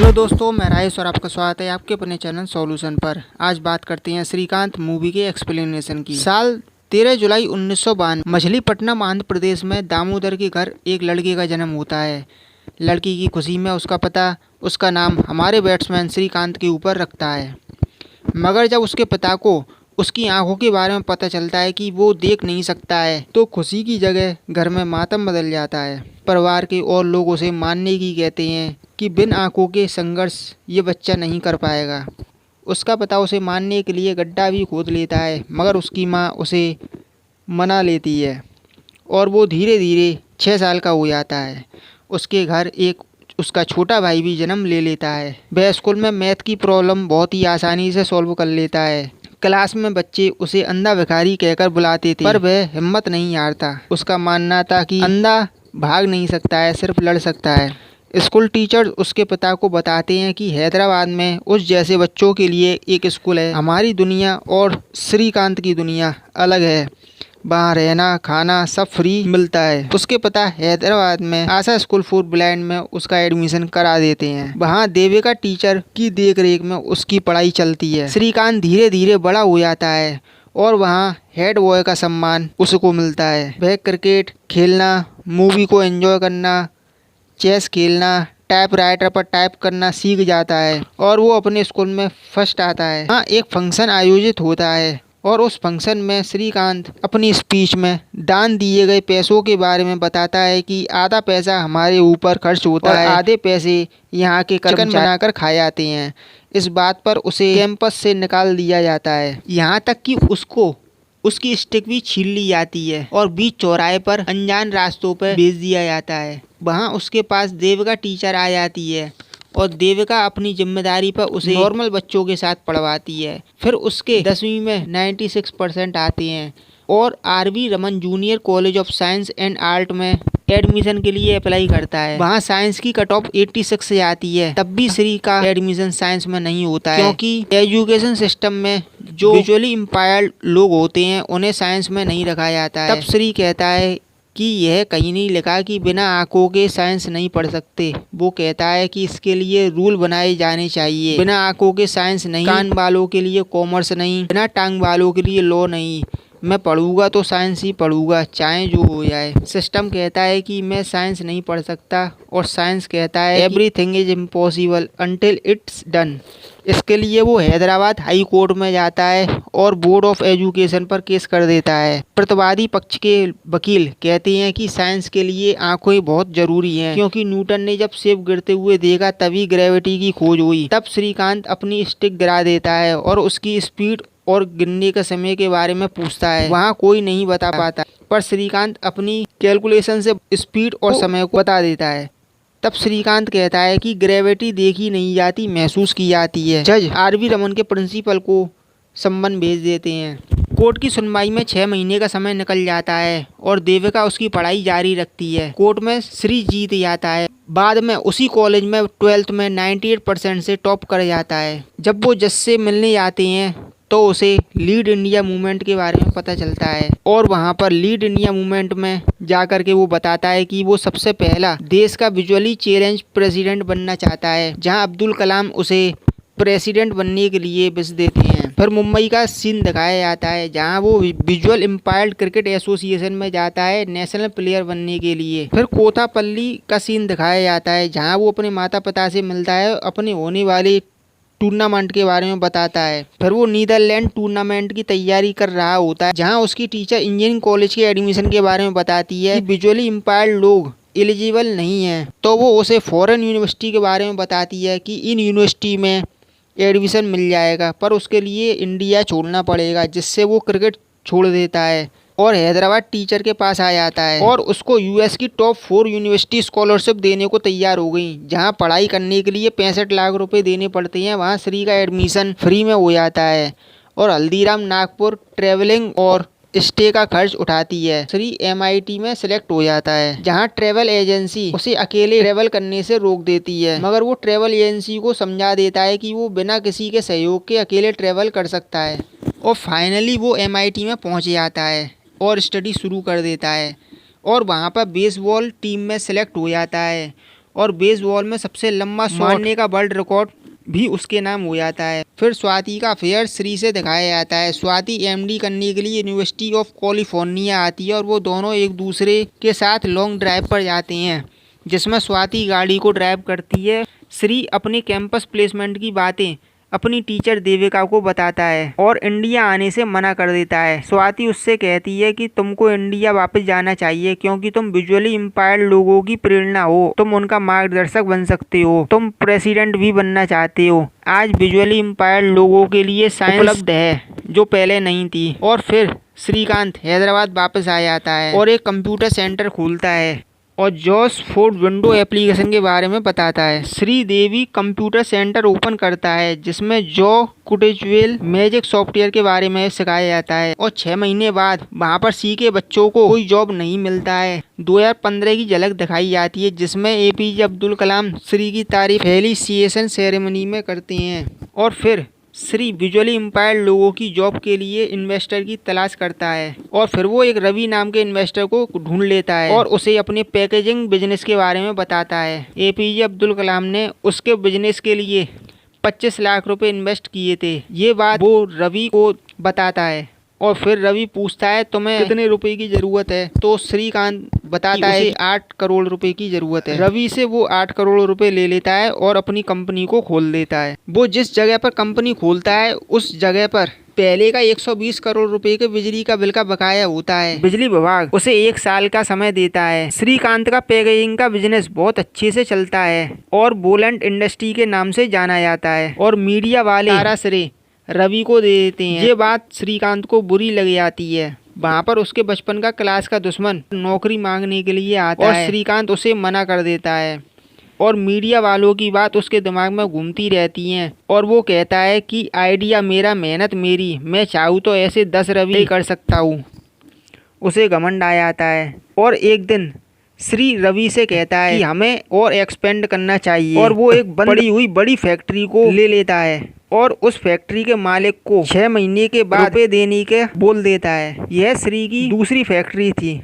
Hello दोस्तों, मैं राजेश और आपका स्वागत है आपके अपने चैनल सॉल्यूशन पर। आज बात करते हैं श्रीकांत मूवी के एक्सप्लेनेशन की। साल 13 जुलाई 1992 मछलीपट्टनम आंध्र प्रदेश में दामोदर के घर एक लड़के का जन्म होता है। लड़की की खुशी में उसका पिता उसका नाम हमारे बैट्समैन श्रीकांत के ऊपर रखता है, मगर जब उसके पिता को उसकी आंखों के बारे में पता चलता है कि वो देख नहीं सकता है तो खुशी की जगह घर में मातम बदल जाता है। परिवार के और लोग उसे मानने की कहते हैं कि बिन आंखों के संघर्ष ये बच्चा नहीं कर पाएगा। उसका पिता उसे मारने के लिए गड्ढा भी खोद लेता है, मगर उसकी माँ उसे मना लेती है और वो धीरे धीरे 6 साल का हो जाता है। उसके घर एक उसका छोटा भाई भी जन्म ले लेता है। वह स्कूल में मैथ की प्रॉब्लम बहुत ही आसानी से सॉल्व कर लेता है। क्लास में बच्चे उसे अंधा भिखारी कहकर बुलाते थे, पर वह हिम्मत नहीं हारता। उसका मानना था कि अंधा भाग नहीं सकता है, सिर्फ लड़ सकता है। स्कूल टीचर उसके पिता को बताते हैं कि हैदराबाद में उस जैसे बच्चों के लिए एक स्कूल है। हमारी दुनिया और श्रीकांत की दुनिया अलग है, वहाँ रहना खाना सब फ्री मिलता है। उसके पिता हैदराबाद में आशा स्कूल फॉर ब्लाइंड में उसका एडमिशन करा देते हैं। वहाँ देविका टीचर की देखरेख में उसकी पढ़ाई चलती है। श्रीकांत धीरे धीरे बड़ा हो जाता है और वहाँ हेड बॉय का सम्मान उसको मिलता है। वह क्रिकेट खेलना, मूवी को एंजॉय करना, चेस खेलना, टाइपराइटर पर टाइप करना सीख जाता है और वो अपने स्कूल में फर्स्ट आता है। हाँ, एक फंक्शन आयोजित होता है और उस फंक्शन में श्रीकांत अपनी स्पीच में दान दिए गए पैसों के बारे में बताता है कि आधा पैसा हमारे ऊपर खर्च होता है, आधे पैसे यहाँ के कर्मचारी बनाकर खा जाते हैं। इस बात पर उसे कैंपस से निकाल दिया जाता है, यहाँ तक कि उसको उसकी स्टिक भी छीन ली जाती है और बीच चौराहे पर अनजान रास्तों पर भेज दिया जाता है। वहाँ उसके पास देविका टीचर आ जाती है और देविका अपनी जिम्मेदारी पर उसे नॉर्मल बच्चों के साथ पढ़वाती है। फिर उसके 10वीं में 96% आते हैं और RV. Raman junior college of science and art में एडमिशन के लिए अप्लाई करता है। वहाँ साइंस की कट ऑफ 86 से आती है। तब भी श्री का एडमिशन साइंस में नहीं होता है, क्योंकि एजुकेशन सिस्टम में जो विजुअली इम्पायर्ड लोग होते हैं उन्हें साइंस में नहीं रखा जाता है। तब श्री कहता है कि यह कहीं नहीं लिखा कि बिना आंखों के साइंस नहीं पढ़ सकते। वो कहता है कि इसके लिए रूल बनाए जाने चाहिए। बिना आंखों के साइंस नहीं, कान वालों के लिए कॉमर्स नहीं, बिना टांग वालों के लिए लॉ नहीं। मैं पढ़ूंगा तो साइंस ही पढ़ूंगा, चाहे जो हो जाए। सिस्टम कहता है कि मैं साइंस नहीं पढ़ सकता और साइंस कहता है everything is impossible until it's done. इसके लिए वो हैदराबाद हाई कोर्ट में जाता है और बोर्ड ऑफ एजुकेशन पर केस कर देता है। प्रतिवादी पक्ष के वकील कहते हैं कि साइंस के लिए आंखें बहुत जरूरी हैं, क्योंकि न्यूटन ने जब सेब गिरते हुए देखा तभी ग्रेविटी की खोज हुई। तब श्रीकांत अपनी स्टिक गिरा देता है और उसकी स्पीड और गिरने के समय के बारे में पूछता है। वहाँ कोई नहीं बता पाता, पर श्रीकांत अपनी कैलकुलेशन से स्पीड और समय को बता देता है। तब श्रीकांत कहता है कि ग्रेविटी देखी नहीं जाती, महसूस की जाती है। जज आर.वी. रमन के प्रिंसिपल को सम्मन भेज देते हैं। कोर्ट की सुनवाई में 6 महीने का समय निकल जाता है और देविका उसकी पढ़ाई जारी रखती है। कोर्ट में श्री जीत जाता है। बाद में उसी कॉलेज में 12th में 98% से टॉप कर जाता है। जब वो जज से मिलने जाते हैं तो उसे लीड इंडिया मूवमेंट के बारे में पता चलता है और वहाँ पर लीड इंडिया मूवमेंट में जाकर के वो बताता है कि वो सबसे पहला देश का विजुअली चैलेंज प्रेसिडेंट बनना चाहता है, जहाँ अब्दुल कलाम उसे प्रेसिडेंट बनने के लिए विश देते हैं। फिर मुंबई का सीन दिखाया जाता है, जहाँ वो विजुअल इम्पायर्ड क्रिकेट एसोसिएशन में जाता है नेशनल प्लेयर बनने के लिए। फिर कोथापल्ली का सीन दिखाया जाता है, जहाँ वो अपने माता पिता से मिलता है, अपने होने वाले टूर्नामेंट के बारे में बताता है। फिर वो नीदरलैंड टूर्नामेंट की तैयारी कर रहा होता है, जहां उसकी टीचर इंजीनियरिंग कॉलेज के एडमिशन के बारे में बताती है कि विजुअली इम्पायर्ड लोग एलिजिबल नहीं हैं। तो वो उसे फॉरेन यूनिवर्सिटी के बारे में बताती है कि इन यूनिवर्सिटी में एडमिशन मिल जाएगा, पर उसके लिए इंडिया छोड़ना पड़ेगा, जिससे वो क्रिकेट छोड़ देता है और हैदराबाद टीचर के पास आ जाता है और उसको यूएस की टॉप 4 यूनिवर्सिटी स्कॉलरशिप देने को तैयार हो गई, जहां पढ़ाई करने के लिए 65 लाख रुपए देने पड़ते हैं। वहां श्री का एडमिशन फ्री में हो जाता है और हल्दीराम नागपुर ट्रेवलिंग और स्टे का खर्च उठाती है। श्री MIT में सिलेक्ट हो जाता है, जहां ट्रेवल एजेंसी उसे अकेले ट्रेवल करने से रोक देती है, मगर वो ट्रेवल एजेंसी को समझा देता है कि वो बिना किसी के सहयोग के अकेले ट्रेवल कर सकता है और फाइनली वो MIT में पहुंच जाता है और स्टडी शुरू कर देता है और वहाँ पर बेसबॉल टीम में सेलेक्ट हो जाता है और बेसबॉल में सबसे लंबा शॉट मारने का वर्ल्ड रिकॉर्ड भी उसके नाम हो जाता है। फिर स्वाति का अफेयर श्री से दिखाया जाता है। स्वाति एमडी करने के लिए यूनिवर्सिटी ऑफ कैलिफोर्निया आती है और वो दोनों एक दूसरे के साथ लॉन्ग ड्राइव पर जाते हैं, जिसमें स्वाति गाड़ी को ड्राइव करती है। श्री अपने कैंपस प्लेसमेंट की बातें अपनी टीचर देविका को बताता है और इंडिया आने से मना कर देता है। स्वाति उससे कहती है कि तुमको इंडिया वापस जाना चाहिए क्योंकि तुम विजुअली इम्पायर्ड लोगों की प्रेरणा हो, तुम उनका मार्गदर्शक बन सकते हो, तुम प्रेसिडेंट भी बनना चाहते हो। आज विजुअली इम्पायर्ड लोगों के लिए साइंस उपलब्ध है जो पहले नहीं थी। और फिर श्रीकांत हैदराबाद वापस आ जाता है और एक कंप्यूटर सेंटर खोलता है और जॉस फोर्ड विंडो एप्लीकेशन के बारे में बताता है। श्रीदेवी कंप्यूटर सेंटर ओपन करता है जिसमें जॉ कुटेजवेल मैजिक सॉफ्टवेयर के बारे में सिखाया जाता है और 6 महीने बाद वहां पर सी के बच्चों को कोई जॉब नहीं मिलता है। 2015 की झलक दिखाई जाती है जिसमें एपीजे अब्दुल कलाम श्री की तारीफ फेलिसिएशन सेरेमनी में करते हैं। और फिर श्री विजुअली इम्पायर्ड लोगों की जॉब के लिए इन्वेस्टर की तलाश करता है और फिर वो एक रवि नाम के इन्वेस्टर को ढूंढ लेता है और उसे अपने पैकेजिंग बिजनेस के बारे में बताता है। एपीजे अब्दुल कलाम ने उसके बिजनेस के लिए 25 लाख रुपए इन्वेस्ट किए थे। ये बात वो रवि को बताता है और फिर रवि पूछता है तुम्हें कितने रुपए की जरूरत है, तो श्रीकांत बताता है 8 करोड़ रुपए की जरूरत है। रवि से वो 8 करोड़ रुपए ले लेता है और अपनी कंपनी को खोल देता है। वो जिस जगह पर कंपनी खोलता है उस जगह पर पहले का 120 करोड़ रुपए के बिजली का बिल का बकाया होता है। बिजली विभाग उसे 1 साल का समय देता है। श्रीकांत का पैकेजिंग का बिजनेस बहुत अच्छे से चलता है और बोलेंट इंडस्ट्री के नाम से जाना जाता है और मीडिया वाले सारा श्रेय रवि को दे देते हैं। ये बात श्रीकांत को बुरी लग जाती है। वहाँ पर उसके बचपन का क्लास का दुश्मन नौकरी मांगने के लिए आता है और श्रीकांत उसे मना कर देता है और मीडिया वालों की बात उसके दिमाग में घूमती रहती हैं और वो कहता है कि आइडिया मेरा, मेहनत मेरी, मैं चाहूँ तो ऐसे 10 रवि कर सकता हूँ। उसे घमंड आ जाता है और एक दिन श्री रवि से कहता है कि हमें और एक्सपेंड करना चाहिए और वो एक बनी हुई बड़ी फैक्ट्री को ले लेता है और उस फैक्ट्री के मालिक को 6 महीने के बाद रुपए देने के बोल देता है। यह श्री की दूसरी फैक्ट्री थी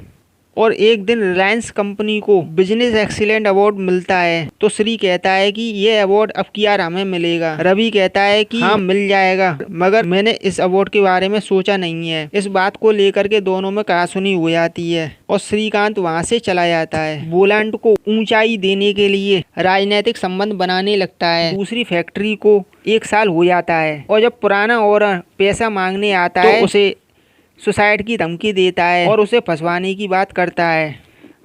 और एक दिन रिलायंस कंपनी को बिजनेस एक्सीलेंट अवार्ड मिलता है तो श्री कहता है कि ये अवार्ड अब की बार हमें मिलेगा। रवि कहता है कि हाँ मिल जाएगा, मगर मैंने इस अवार्ड के बारे में सोचा नहीं है। इस बात को लेकर के दोनों में कहासुनी हो जाती है और श्रीकांत वहां से चला जाता है। बोलेंट को ऊंचाई देने के लिए राजनीतिक संबंध बनाने लगता है। दूसरी फैक्ट्री को 1 साल हो जाता है और जब पुराना ओनर पैसा मांगने आता है तो उसे सुसाइड की धमकी देता है और उसे फंसवाने की बात करता है।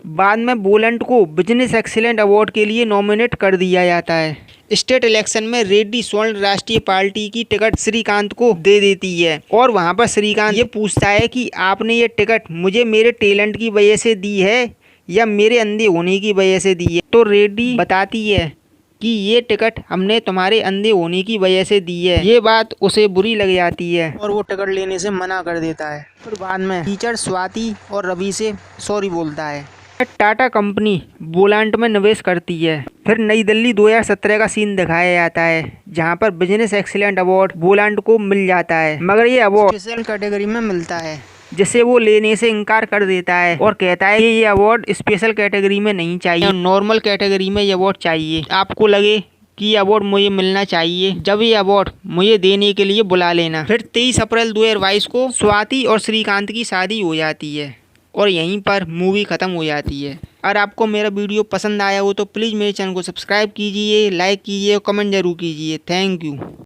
बाद में बोलेंट को बिजनेस एक्सीलेंट अवार्ड के लिए नॉमिनेट कर दिया जाता है। स्टेट इलेक्शन में रेड्डी स्वर्ण राष्ट्रीय पार्टी की टिकट श्रीकांत को दे देती है और वहां पर श्रीकांत ये पूछता है कि आपने ये टिकट मुझे मेरे टैलेंट की वजह से दी है या मेरे अंधे होने की वजह से दी है। तो रेड्डी बताती है कि ये टिकट हमने तुम्हारे अंधे होने की वजह से दी है। ये बात उसे बुरी लग जाती है और वो टिकट लेने से मना कर देता है। फिर बाद में टीचर स्वाति और रवि से सॉरी बोलता है। टाटा कंपनी बोलेंट में निवेश करती है। फिर नई दिल्ली 2017 का सीन दिखाया जाता है जहां पर बिजनेस एक्सीलेंट अवार्ड बोलेंट को मिल जाता है, मगर ये अवार्ड स्पेशल कैटेगरी में मिलता है जिसे वो लेने से इनकार कर देता है और कहता है कि ये अवार्ड स्पेशल कैटेगरी में नहीं चाहिए, नॉर्मल कैटेगरी में ये अवार्ड चाहिए। आपको लगे कि ये अवार्ड मुझे मिलना चाहिए, जब ये अवार्ड मुझे देने के लिए बुला लेना। फिर 23 अप्रैल 2022 को स्वाति और श्रीकांत की शादी हो जाती है और यहीं पर मूवी खत्म हो जाती है। अगर आपको मेरा वीडियो पसंद आया हो तो प्लीज़ मेरे चैनल को सब्सक्राइब कीजिए, लाइक कीजिए और कमेंट जरूर कीजिए। Thank you.